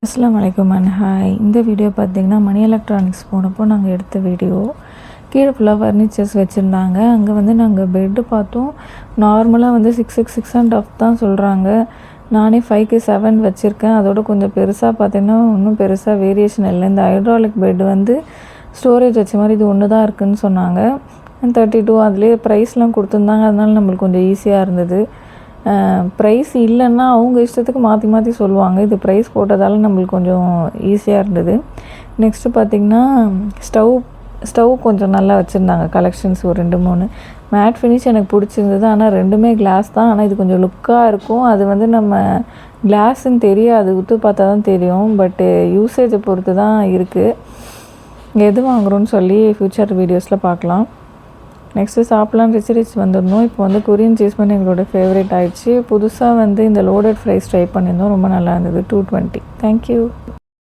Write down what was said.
அஸ்ஸலாமு அலைக்கும் and hi. இந்த வீடியோ பார்த்தீங்கன்னா மணி எலக்ட்ரானிக்ஸ் போனப்போ நாங்கள் எடுத்த வீடியோ. கீழே ஃபுல்லாக ஃபர்னிச்சர்ஸ் வச்சுருந்தாங்க. அங்கே வந்து நாங்கள் பெட்டு பார்த்தோம். நார்மலாக வந்து 6 6.5 தான் சொல்கிறாங்க. நானே 5க்கு 7 வச்சுருக்கேன். அதோட கொஞ்சம் பெருசாக பார்த்தீங்கன்னா இன்னும் பெருசாக வேரியேஷன் இல்லை. இந்த ஹைட்ராலிக் பெட் வந்து ஸ்டோரேஜ் வச்ச மாதிரி இது ஒன்று தான் இருக்குதுன்னு சொன்னாங்க. 32 அதுலேயே ப்ரைஸ்லாம் கொடுத்துருந்தாங்க. அதனால நம்மளுக்கு கொஞ்சம் ஈஸியாக இருந்தது. ப்ரைஸ் இல்லைன்னா அவங்க இஷ்டத்துக்கு மாற்றி மாற்றி சொல்லுவாங்க. இது ப்ரைஸ் போட்டதால் நம்மளுக்கு கொஞ்சம் ஈஸியாக இருந்தது. நெக்ஸ்ட்டு பார்த்திங்கன்னா ஸ்டவ் கொஞ்சம் நல்லா வச்சுருந்தாங்க. கலெக்ஷன்ஸ் ஒரு 2-3 மேட் ஃபினிஷ் எனக்கு பிடிச்சிருந்தது. ஆனால் ரெண்டுமே கிளாஸ் தான். ஆனால் இது கொஞ்சம் லுக்காக இருக்கும். அது வந்து நம்ம கிளாஸுன்னு தெரியாது, உத்து பார்த்தா தான் தெரியும். பட்டு யூசேஜை பொறுத்து தான் இருக்குது. எது வாங்குகிறோன்னு சொல்லி ஃப்யூச்சர் வீடியோஸில் பார்க்கலாம். நெக்ஸ்ட்டு சாப்பிட்லாம் ரிச் வந்துடணும். இப்போ வந்து கொரியன் சீஸ் பண்ணி எங்களோட ஃபேவரட் ஆகிடுச்சு. புதுசாக வந்து இந்த லோடட் ஃப்ரைஸ் ட்ரை பண்ணியிருந்தோம். ரொம்ப நல்லா இருந்தது. 220. தேங்க்யூ.